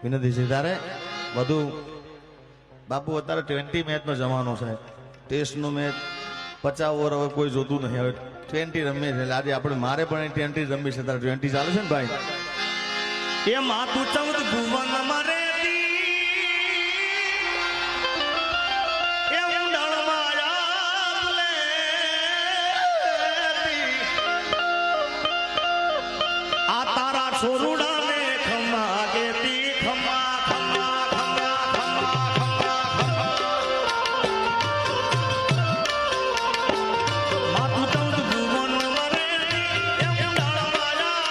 વિનંતી છે તારે બધું બાપુ અત્યારે 20 મેચનો જમાનો છે ટેસ્ટનો મેચ 50 ઓવર હવે કોઈ જોતું નહીં હવે 20 રમીએ છે એટલે આજે આપણે મારે પણ 20 રમી છે તારે 20 ચાલે છે ને ભાઈ એ માતું 14 ભુવન મારે છોરુડા ને ખમા કેતી ખમા ખમા ખમા ખમા માતું 14 ભુવન મરે એમ ડાળ માયા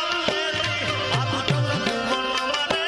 માતું 14 ભુવન મરે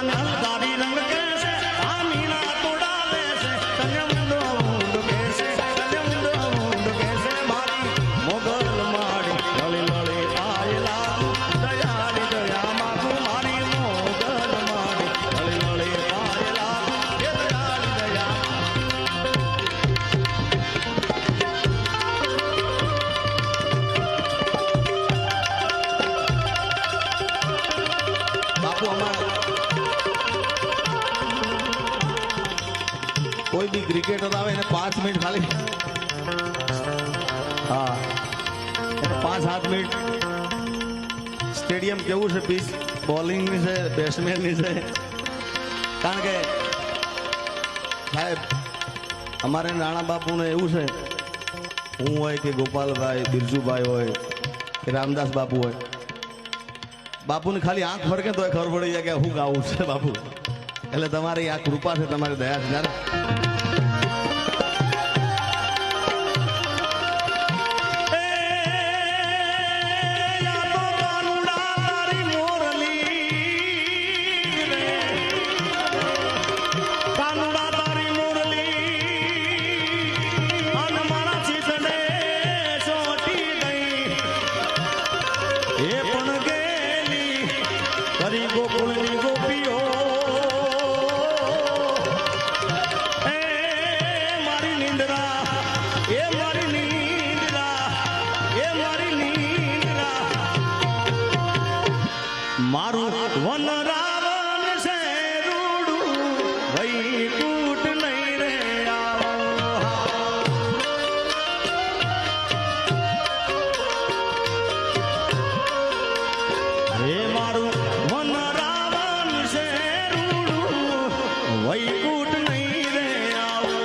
આને હલકારી રંગ કહેશે આ મીણા તોડાવે છે તને ઊંડો ઊંડો કહેશે તને ઊંડો ઊંડો કહેશે મારી મોગલ માડી લળી લળી આયલા દયાળી દયા માગું મારી મોગલ માડી લળી લળી આયલા એ દયાળી દયા બાપુ અમારા કોઈ બી ક્રિકેટર આવે એને 5 મિનિટ ખાલી હા એને 5-7 મિનિટ સ્ટેડિયમ કેવું છે પીચ બોલિંગની છે બેટ્સમેનની છે કારણ કે સાહેબ અમારે નાણા બાપુને એવું છે હું હોય કે ગોપાલભાઈ બિરજુભાઈ હોય કે રામદાસ બાપુ હોય બાપુની ખાલી આંખ ફરકે તો ખબર પડી જાય કે હું ગાવું છે બાપુ એટલે તમારી આ કૃપા છે તમારી દયા છે જ્યારે ગોકુળની ગોપીઓ એ મારી નિંદ્રા એ મારી નિંદ્રા એ મારી નિંદ્રા મારું વન રાવણ છે રૂડું વૈકુટ નહીં રે આવો હે મારું વન રાવણ છે રૂડું વૈકુટ નહીં રે આવો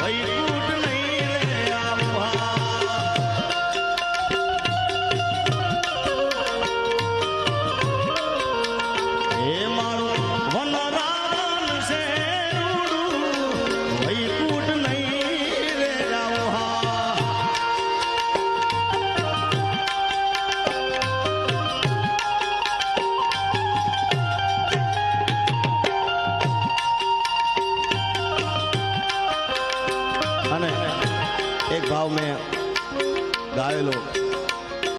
વૈકુટ નહીં રે આવો હે મારું વન રાવણ છે રૂડું વૈકુટ નહીં રે આવો અને એક ભાવ મેં ગાયેલો